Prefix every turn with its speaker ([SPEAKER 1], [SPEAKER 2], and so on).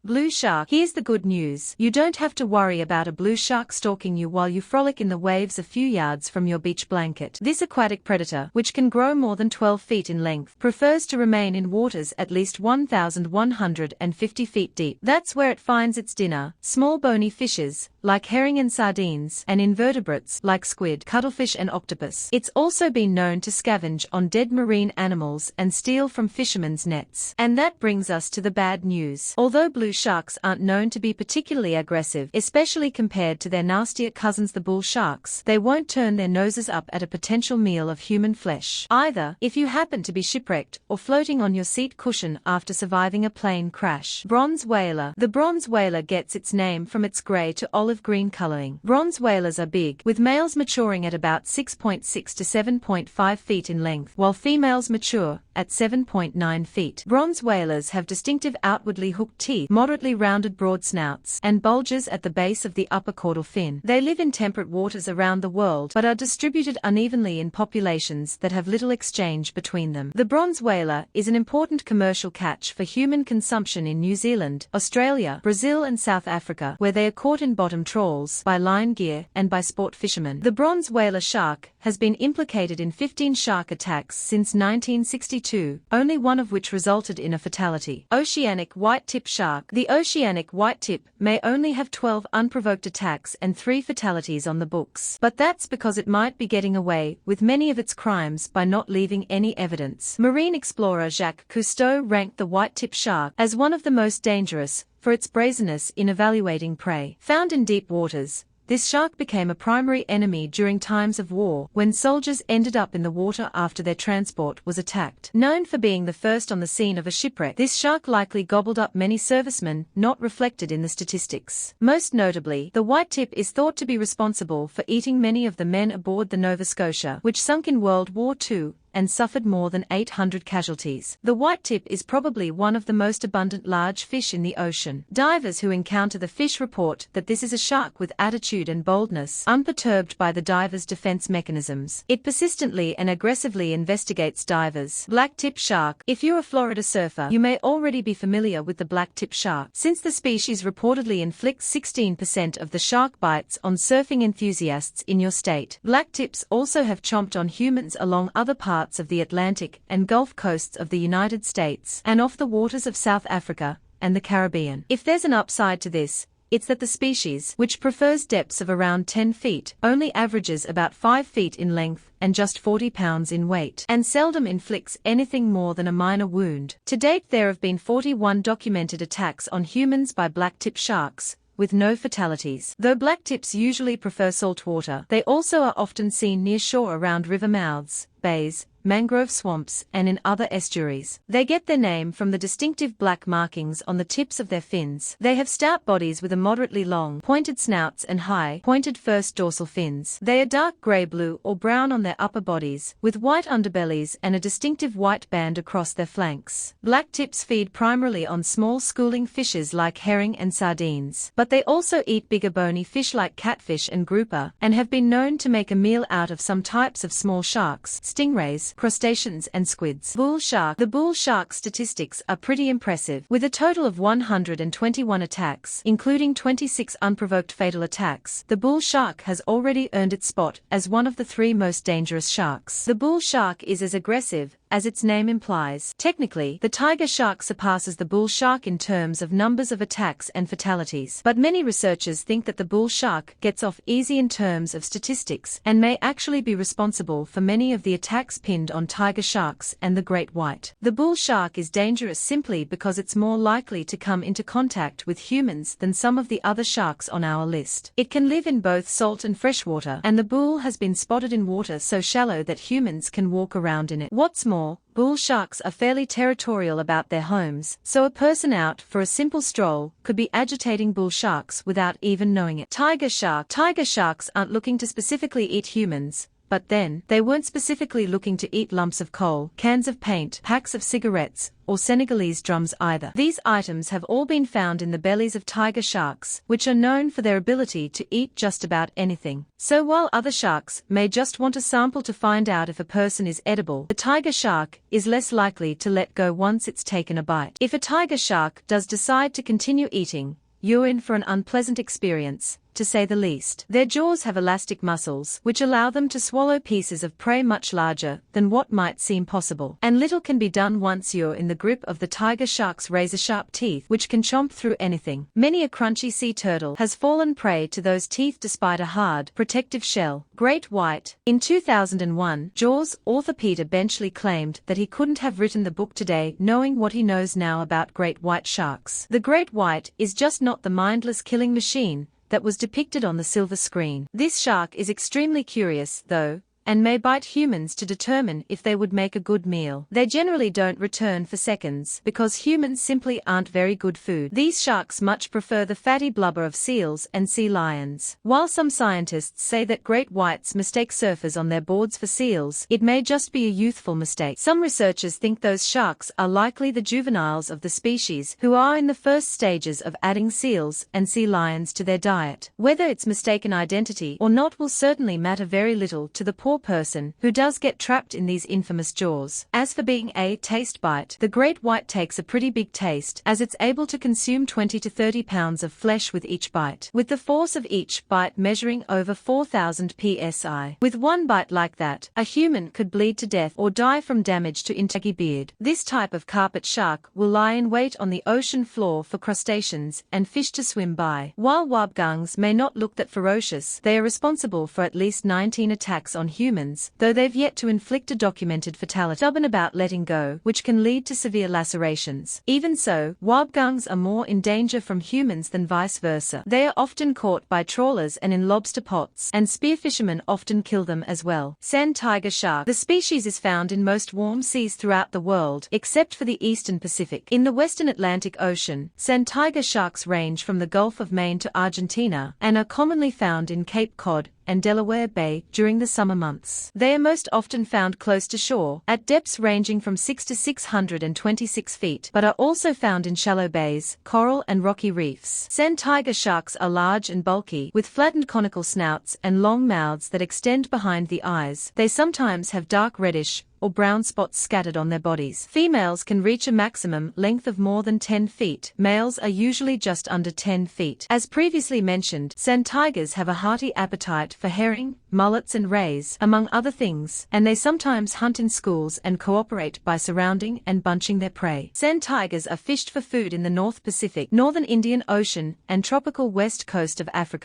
[SPEAKER 1] Blue shark. Here's the good news. You don't have to worry about a blue shark stalking you while you frolic in the waves a few yards from your beach blanket. This aquatic predator, which can grow more than 12 feet in length, prefers to remain in waters at least 1,150 feet deep. That's where it finds its dinner: small bony fishes, like herring and sardines, and invertebrates, like squid, cuttlefish and octopus. It's also been known to scavenge on dead marine animals and steal from fishermen's nets. And that brings us to the bad news. Although blue sharks aren't known to be particularly aggressive, especially compared to their nastier cousins the bull sharks, they won't turn their noses up at a potential meal of human flesh either, if you happen to be shipwrecked or floating on your seat cushion after surviving a plane crash. Bronze whaler. The bronze whaler gets its name from its gray to olive green coloring. Bronze whalers are big, with males maturing at about 6.6 to 7.5 feet in length, while females mature at 7.9 feet. Bronze whalers have distinctive outwardly hooked teeth, moderately rounded broad snouts, and bulges at the base of the upper caudal fin. They live in temperate waters around the world, but are distributed unevenly in populations that have little exchange between them. The bronze whaler is an important commercial catch for human consumption in New Zealand, Australia, Brazil and South Africa, where they are caught in bottom trawls, by line gear, and by sport fishermen. The bronze whaler shark has been implicated in 15 shark attacks since 1962, only one of which resulted in a fatality. Oceanic white-tip shark. The oceanic white-tip may only have 12 unprovoked attacks and 3 fatalities on the books. But that's because it might be getting away with many of its crimes by not leaving any evidence. Marine explorer Jacques Cousteau ranked the white-tip shark as one of the most dangerous for its brazenness in evaluating prey. Found in deep waters, this shark became a primary enemy during times of war, when soldiers ended up in the water after their transport was attacked. Known for being the first on the scene of a shipwreck, this shark likely gobbled up many servicemen, not reflected in the statistics. Most notably, the white tip is thought to be responsible for eating many of the men aboard the Nova Scotia, which sunk in World War II, and suffered more than 800 casualties. The white tip is probably one of the most abundant large fish in the ocean. Divers who encounter the fish report that this is a shark with attitude and boldness, unperturbed by the diver's defense mechanisms. It persistently and aggressively investigates divers. Black tip shark. If you're a Florida surfer, you may already be familiar with the black tip shark, since the species reportedly inflicts 16% of the shark bites on surfing enthusiasts in your state. Black tips also have chomped on humans along other parts of the Atlantic and Gulf coasts of the United States, and off the waters of South Africa and the Caribbean. If there's an upside to this, it's that the species, which prefers depths of around 10 feet, only averages about 5 feet in length and just 40 pounds in weight, and seldom inflicts anything more than a minor wound. To date, there have been 41 documented attacks on humans by black-tip sharks, with no fatalities. Though blacktips usually prefer salt water, they also are often seen near shore around river mouths, bays, mangrove swamps, and in other estuaries. They get their name from the distinctive black markings on the tips of their fins. They have stout bodies with a moderately long, pointed snouts and high, pointed first dorsal fins. They are dark grey-blue or brown on their upper bodies, with white underbellies and a distinctive white band across their flanks. Blacktips feed primarily on small schooling fishes like herring and sardines, but they also eat bigger bony fish like catfish and grouper, and have been known to make a meal out of some types of small sharks, stingrays, crustaceans and squids. Bull shark. The bull shark statistics are pretty impressive, with a total of 121 attacks, including 26 unprovoked fatal attacks. The bull shark has already earned its spot as one of the 3 most dangerous sharks. The bull shark is as aggressive as its name implies. Technically, the tiger shark surpasses the bull shark in terms of numbers of attacks and fatalities, but many researchers think that the bull shark gets off easy in terms of statistics, and may actually be responsible for many of the attacks pinned on tiger sharks and the great white. The bull shark is dangerous simply because it's more likely to come into contact with humans than some of the other sharks on our list. It can live in both salt and freshwater, and the bull has been spotted in water so shallow that humans can walk around in it. What's more, bull sharks are fairly territorial about their homes, so a person out for a simple stroll could be agitating bull sharks without even knowing it. Tiger shark. Tiger sharks aren't looking to specifically eat humans, but then, they weren't specifically looking to eat lumps of coal, cans of paint, packs of cigarettes, or Senegalese drums either. These items have all been found in the bellies of tiger sharks, which are known for their ability to eat just about anything. So while other sharks may just want a sample to find out if a person is edible, the tiger shark is less likely to let go once it's taken a bite. If a tiger shark does decide to continue eating, you're in for an unpleasant experience, to say the least. Their jaws have elastic muscles, which allow them to swallow pieces of prey much larger than what might seem possible. And little can be done once you're in the grip of the tiger shark's razor-sharp teeth, which can chomp through anything. Many a crunchy sea turtle has fallen prey to those teeth despite a hard, protective shell. Great white. In 2001, Jaws author Peter Benchley claimed that he couldn't have written the book today knowing what he knows now about great white sharks. The great white is just not the mindless killing machine that was depicted on the silver screen. This shark is extremely curious, though, and may bite humans to determine if they would make a good meal. They generally don't return for seconds, because humans simply aren't very good food. These sharks much prefer the fatty blubber of seals and sea lions. While some scientists say that great whites mistake surfers on their boards for seals, it may just be a youthful mistake. Some researchers think those sharks are likely the juveniles of the species who are in the first stages of adding seals and sea lions to their diet. Whether it's mistaken identity or not will certainly matter very little to the poor person who does get trapped in these infamous jaws. As for being a taste bite, the great white takes a pretty big taste, as it's able to consume 20 to 30 pounds of flesh with each bite, with the force of each bite measuring over 4,000 psi. With one bite like that, a human could bleed to death or die from damage to internal beard. This type of carpet shark will lie in wait on the ocean floor for crustaceans and fish to swim by. While wabgungs may not look that ferocious, they are responsible for at least 19 attacks on humans, though they've yet to inflict a documented fatality. Stubborn about letting go, which can lead to severe lacerations. Even so, wabgungs are more in danger from humans than vice versa. They are often caught by trawlers and in lobster pots, and spearfishermen often kill them as well. Sand tiger shark. The species is found in most warm seas throughout the world, except for the eastern Pacific. In the western Atlantic Ocean, sand tiger sharks range from the Gulf of Maine to Argentina, and are commonly found in Cape Cod and Delaware Bay during the summer months. They are most often found close to shore, at depths ranging from 6 to 626 feet, but are also found in shallow bays, coral and rocky reefs. Sand tiger sharks are large and bulky, with flattened conical snouts and long mouths that extend behind the eyes. They sometimes have dark reddish or brown spots scattered on their bodies. Females can reach a maximum length of more than 10 feet. Males are usually just under 10 feet. As previously mentioned, sand tigers have a hearty appetite for herring, mullets and rays, among other things, and they sometimes hunt in schools and cooperate by surrounding and bunching their prey. Sand tigers are fished for food in the North Pacific, northern Indian Ocean, and tropical west coast of Africa.